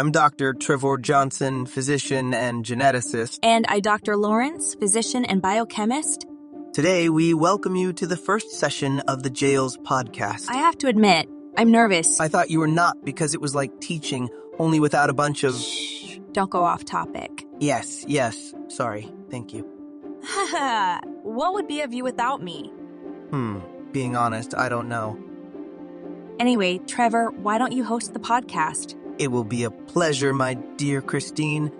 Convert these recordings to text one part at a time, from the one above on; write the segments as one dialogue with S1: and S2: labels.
S1: I'm Dr. Trevor Johnson, physician and geneticist.
S2: And I, Dr. Lawrence, physician and biochemist.
S1: Today, we welcome you to the first session of the Jails podcast.
S2: I have to admit, I'm nervous.
S1: I thought you were not because it was like teaching, only without a bunch of...
S2: Shh, don't go off topic.
S1: Yes, sorry, thank you.
S2: Haha, what would be of you without me?
S1: Being honest, I don't know.
S2: Anyway, Trevor, why don't you host the podcast?
S1: It will be a pleasure, my dear Christine.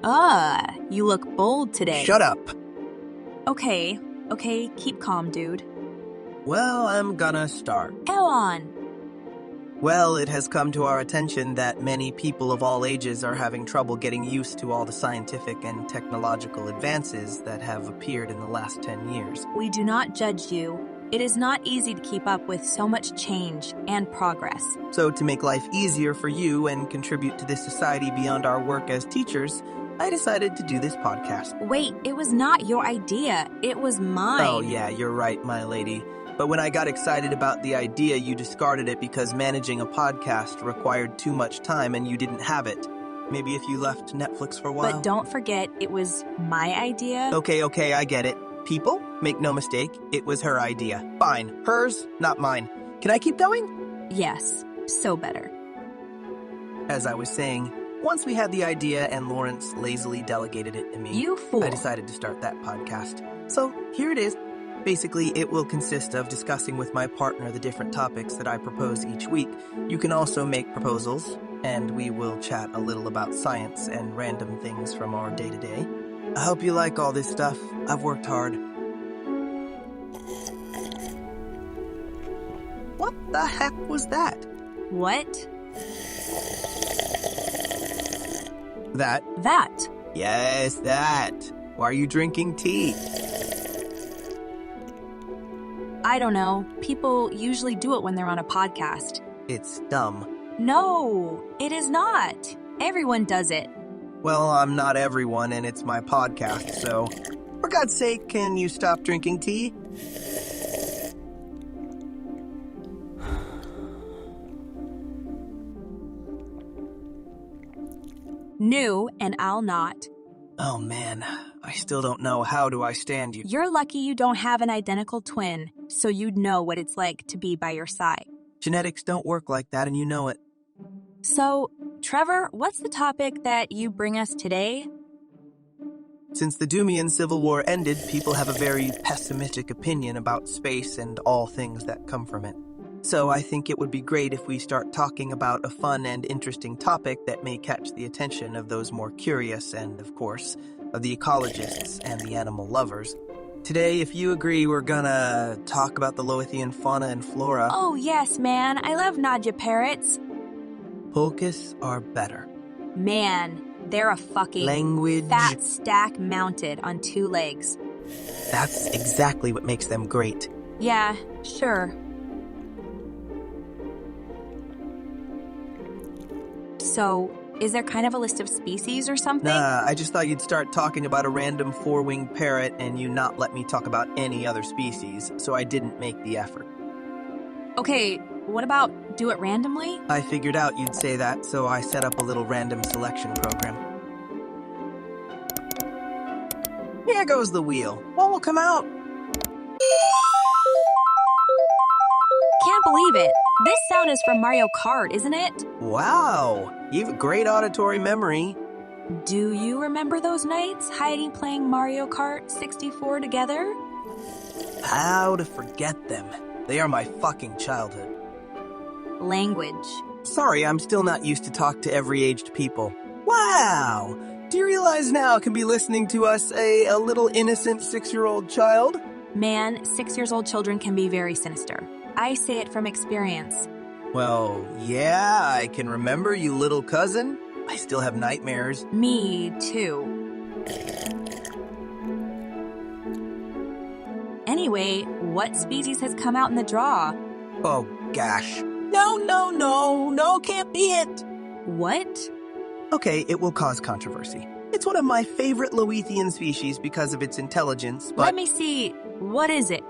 S2: You look bold today.
S1: Shut up.
S2: Okay, keep calm, dude.
S1: Well, I'm gonna start.
S2: Go on.
S1: Well, it has come to our attention that many people of all ages are having trouble getting used to all the scientific and technological advances that have appeared in the last 10 years.
S2: We do not judge you. It is not easy to keep up with so much change and progress.
S1: So to make life easier for you and contribute to this society beyond our work as teachers, I decided to do this podcast.
S2: Wait, it was not your idea. It was mine.
S1: Oh yeah, you're right, my lady. But when I got excited about the idea, you discarded it because managing a podcast required too much time and you didn't have it. Maybe if you left Netflix for a while.
S2: But don't forget, it was my idea.
S1: Okay, I get it. People, make no mistake, it was her idea. Fine. Hers, not mine. Can I keep going?
S2: Yes, so better.
S1: As I was saying, once we had the idea and Lawrence lazily delegated it to me,
S2: You fool.
S1: I decided to start that podcast. So here it is. Basically, it will consist of discussing with my partner the different topics that I propose each week. You can also make proposals, and we will chat a little about science and random things from our day-to-day. I hope you like all this stuff. I've worked hard. What the heck was that?
S2: What? That.
S1: Yes, that. Why are you drinking tea?
S2: I don't know. People usually do it when they're on a podcast.
S1: It's dumb.
S2: No, it is not. Everyone does it.
S1: Well, I'm not everyone, and it's my podcast, so... For God's sake, can you stop drinking tea?
S2: New, and I'll not.
S1: Oh man, I still don't know how do I stand you.
S2: You're lucky you don't have an identical twin, so you'd know what it's like to be by your side.
S1: Genetics don't work like that, and you know it.
S2: So, Trevor, what's the topic that you bring us today?
S1: Since the Dumian Civil War ended, people have a very pessimistic opinion about space and all things that come from it. So I think it would be great if we start talking about a fun and interesting topic that may catch the attention of those more curious and, of course, of the ecologists and the animal lovers. Today, if you agree, we're gonna talk about the Lowithian fauna and flora.
S2: Oh, yes, man. I love Nadia parrots.
S1: Pulchus are better.
S2: Man, they're a fucking
S1: Language.
S2: fat stack mounted on 2 legs.
S1: That's exactly what makes them great.
S2: Yeah, sure. So, is there kind of a list of species or something?
S1: Nah, I just thought you'd start talking about a random 4-winged parrot and you not let me talk about any other species, so I didn't make the effort.
S2: Okay, what about do it randomly?
S1: I figured out you'd say that, so I set up a little random selection program. Here goes the wheel. What will come out?
S2: Can't believe it. This sound is from Mario Kart, isn't it?
S1: Wow, you have a great auditory memory.
S2: Do you remember those nights hiding playing Mario Kart 64 together?
S1: How to forget them? They are my fucking childhood.
S2: Language.
S1: Sorry, I'm still not used to talk to every aged people. Wow! Do you realize now can be listening to us a little innocent 6-year-old child?
S2: Man, 6-year-old children can be very sinister. I say it from experience.
S1: Well, yeah, I can remember you little cousin. I still have nightmares.
S2: Me too. Anyway, what species has come out in the draw?
S1: Oh, gosh. No, can't be it.
S2: What?
S1: Okay, it will cause controversy. It's one of my favorite Lowithian species because of its intelligence, but...
S2: Let me see. What is it?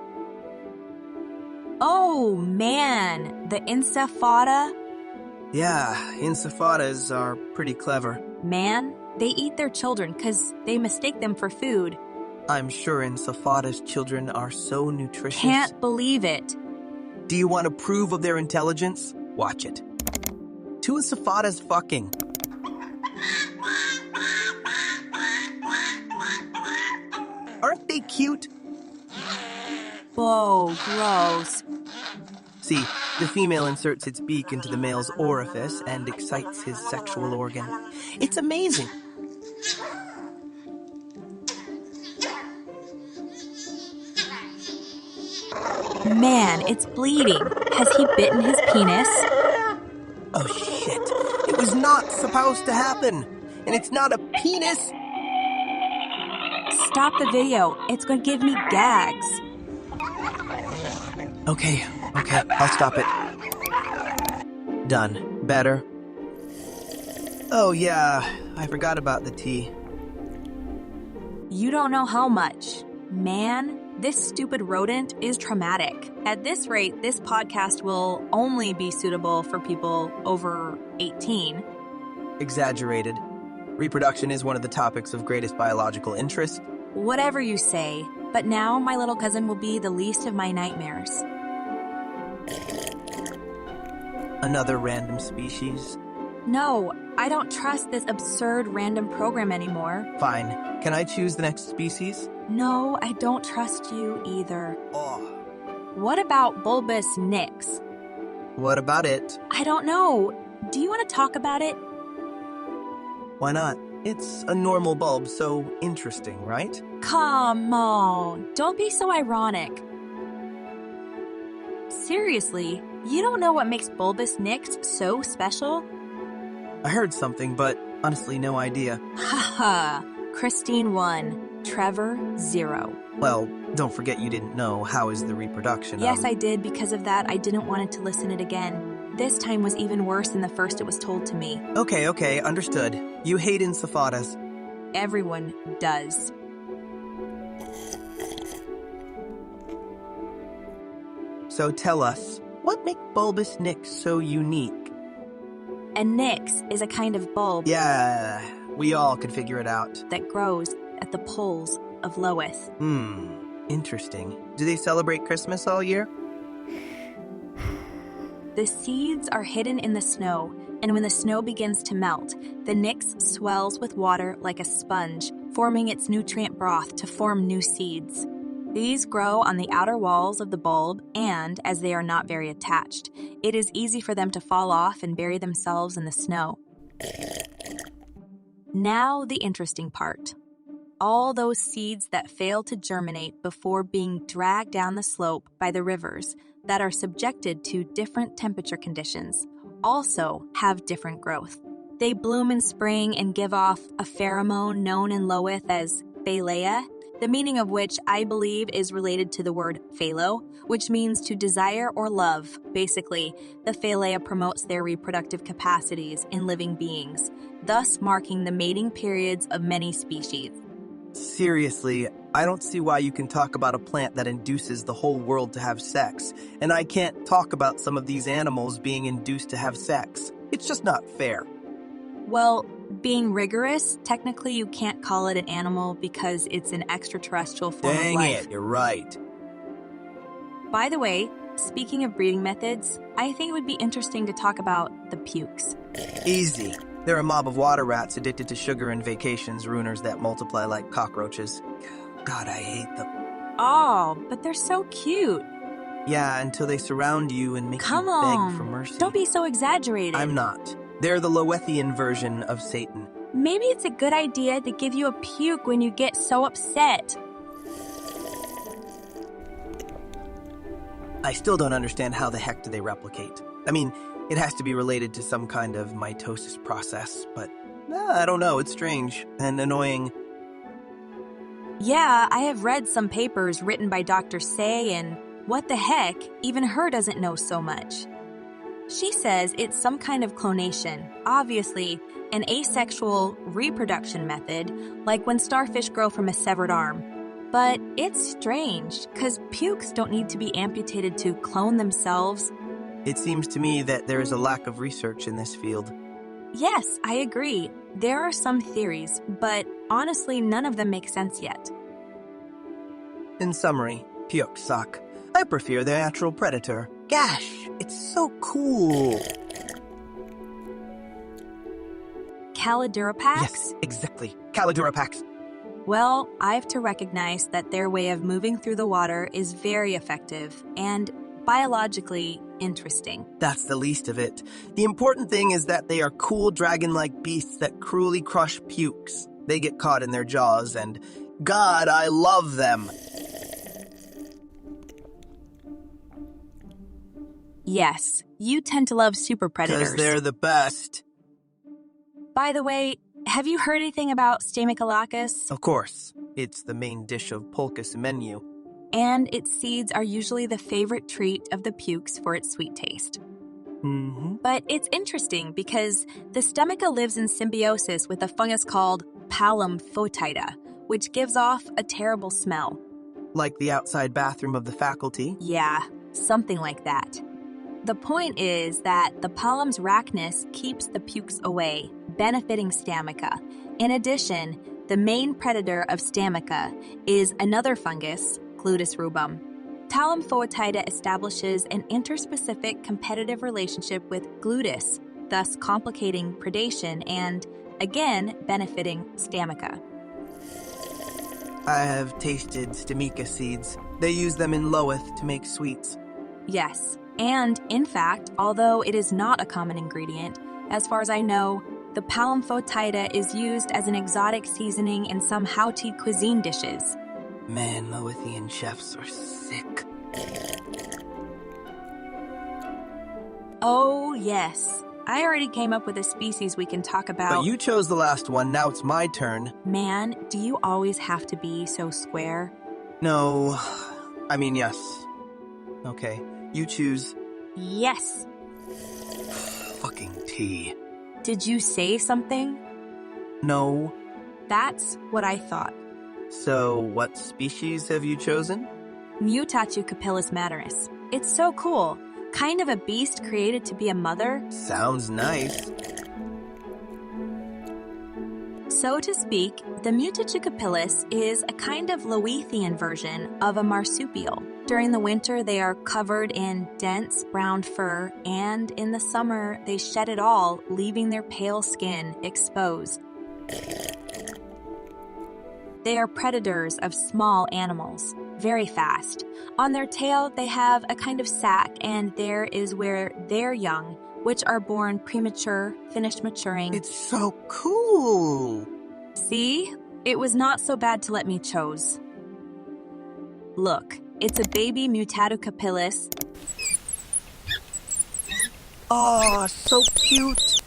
S2: Oh, man. The Instafata?
S1: Yeah, encephalitis are pretty clever.
S2: Man, they eat their children because they mistake them for food.
S1: I'm sure encephalitis children are so nutritious.
S2: Can't believe it.
S1: Do you want to prove of their intelligence? Watch it. Two encephalitis fucking. Aren't they cute?
S2: Whoa, gross.
S1: See, the female inserts its beak into the male's orifice and excites his sexual organ. It's amazing.
S2: Man, it's bleeding. Has he bitten his penis?
S1: Oh shit. It was not supposed to happen. And it's not a penis.
S2: Stop the video. It's going to give me gags.
S1: Okay, I'll stop it. Done. Better. Oh yeah, I forgot about the tea.
S2: You don't know how much. Man, this stupid rodent is traumatic. At this rate, this podcast will only be suitable for people over 18.
S1: Exaggerated. Reproduction is one of the topics of greatest biological interest.
S2: Whatever you say, but now my little cousin will be the least of my nightmares.
S1: Another random species.
S2: No, I don't trust this absurd random program anymore.
S1: Fine. Can I choose the next species?
S2: No, I don't trust you either.
S1: Oh.
S2: What about bulbous nix?
S1: What about it?
S2: I don't know. Do you want to talk about it?
S1: Why not? It's a normal bulb, so interesting, right?
S2: Come on, don't be so ironic. Seriously, you don't know what makes bulbous nix so special?
S1: I heard something, but honestly no idea.
S2: Haha, Christine 1, Trevor 0.
S1: Well, don't forget you didn't know. How is the reproduction
S2: Yes, I did. Because of that, I didn't want it to listen it again. This time was even worse than the first it was told to me.
S1: Okay, understood. You hate encephalitis.
S2: Everyone does.
S1: So tell us, what makes bulbous nix so unique?
S2: A nix is a kind of bulb
S1: Yeah, we all could figure it out.
S2: that grows at the poles of Loeth.
S1: Interesting. Do they celebrate Christmas all year?
S2: The seeds are hidden in the snow, and when the snow begins to melt, the nix swells with water like a sponge, forming its nutrient broth to form new seeds. These grow on the outer walls of the bulb, and, as they are not very attached, it is easy for them to fall off and bury themselves in the snow. Now the interesting part. All those seeds that fail to germinate before being dragged down the slope by the rivers that are subjected to different temperature conditions also have different growth. They bloom in spring and give off a pheromone known in Loeth as phalea, the meaning of which I believe is related to the word phalo, which means to desire or love. Basically, the phalea promotes their reproductive capacities in living beings, thus marking the mating periods of many species.
S1: Seriously, I don't see why you can talk about a plant that induces the whole world to have sex, and I can't talk about some of these animals being induced to have sex. It's just not fair.
S2: Well, being rigorous, technically you can't call it an animal because it's an extraterrestrial form of life.
S1: Dang it, you're right.
S2: By the way, speaking of breeding methods, I think it would be interesting to talk about the pukes.
S1: Easy. They're a mob of water rats addicted to sugar and vacations ruiners that multiply like cockroaches. God, I hate them.
S2: Oh, but they're so cute.
S1: Yeah, until they surround you and make
S2: Come
S1: you
S2: on.
S1: beg for mercy.
S2: Don't be so exaggerated.
S1: I'm not. They're the Loethian version of Satan.
S2: Maybe it's a good idea to give you a puke when you get so upset.
S1: I still don't understand how the heck do they replicate. I mean, it has to be related to some kind of mitosis process, but I don't know, it's strange and annoying.
S2: Yeah, I have read some papers written by Dr. Say, and what the heck, even her doesn't know so much. She says it's some kind of clonation, obviously an asexual reproduction method, like when starfish grow from a severed arm. But it's strange, because pukes don't need to be amputated to clone themselves.
S1: It seems to me that there is a lack of research in this field.
S2: Yes, I agree. There are some theories, but honestly, none of them make sense yet.
S1: In summary, Pyuk suck. I prefer the natural predator. Gosh, it's so cool.
S2: Calidurapax?
S1: Yes, exactly. Calidurapax.
S2: Well, I have to recognize that their way of moving through the water is very effective and biologically interesting.
S1: That's the least of it. The important thing is that they are cool dragon-like beasts that cruelly crush pukes. They get caught in their jaws, and God, I love them.
S2: Yes, you tend to love super predators.
S1: Because they're the best.
S2: By the way, have you heard anything about Stamacalacus?
S1: Of course, it's the main dish of Polka's menu.
S2: And its seeds are usually the favorite treat of the pukes for its sweet taste.
S1: Mm-hmm.
S2: But it's interesting because the stomaca lives in symbiosis with a fungus called Palum fotida, which gives off a terrible smell.
S1: Like the outside bathroom of the faculty.
S2: Yeah, something like that. The point is that the Palum's rackness keeps the pukes away, benefiting Stomaca. In addition, the main predator of Stomaca is another fungus, Glutis rubum. Palum fotida establishes an interspecific competitive relationship with Glutis, thus complicating predation and, again, benefiting Stomaca.
S1: I have tasted Stomica seeds. They use them in Loweth to make sweets.
S2: Yes, and in fact, although it is not a common ingredient, as far as I know, the Palum fotida is used as an exotic seasoning in some Hauti cuisine dishes.
S1: Man, Lowethian chefs are sick.
S2: Oh, yes. I already came up with a species we can talk about.
S1: But you chose the last one, now it's my turn.
S2: Man, do you always have to be so square?
S1: No, I mean yes. Okay, you choose.
S2: Yes.
S1: Fucking tea.
S2: Did you say something?
S1: No.
S2: That's what I thought.
S1: So, what species have you chosen?
S2: Mutatu capillus materus. It's so cool. Kind of a beast created to be a mother.
S1: Sounds nice.
S2: So to speak, the Mutatu capillus is a kind of Lowethian version of a marsupial. During the winter, they are covered in dense brown fur, and in the summer, they shed it all, leaving their pale skin exposed. They are predators of small animals, very fast. On their tail, they have a kind of sac, and there is where their young, which are born premature, finish maturing.
S1: It's so cool.
S2: See? It was not so bad to let me chose. Look, it's a baby Mutatu capillus.
S1: Oh, so cute.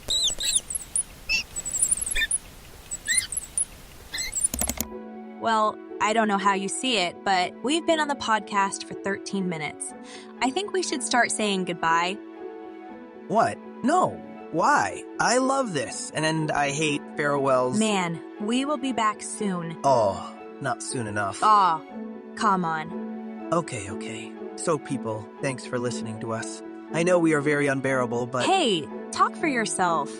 S2: Well, I don't know how you see it, but we've been on the podcast for 13 minutes. I think we should start saying goodbye.
S1: What? No. Why? I love this, and I hate farewells.
S2: Man, we will be back soon.
S1: Oh, not soon enough.
S2: Aw, come on.
S1: Okay. So, people, thanks for listening to us. I know we are very unbearable, but...
S2: Hey, talk for yourself.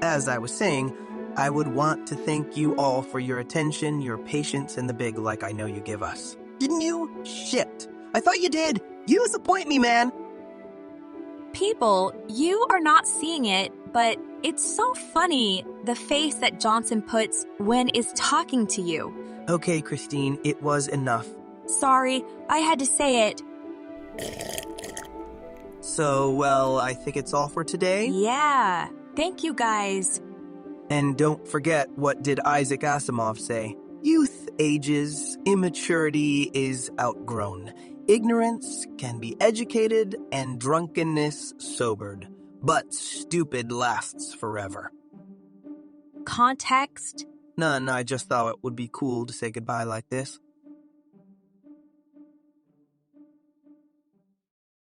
S1: As I was saying, I would want to thank you all for your attention, your patience, and the big like I know you give us. Didn't you? Shit. I thought you did. You disappoint me, man.
S2: People, you are not seeing it, but it's so funny, the face that Johnson puts when is talking to you.
S1: Okay, Christine, it was enough.
S2: Sorry, I had to say it.
S1: So, well, I think it's all for today.
S2: Yeah, thank you guys.
S1: And don't forget, what did Isaac Asimov say? Youth ages, immaturity is outgrown. Ignorance can be educated and drunkenness sobered, but stupid lasts forever.
S2: Context?
S1: None, I just thought it would be cool to say goodbye like this.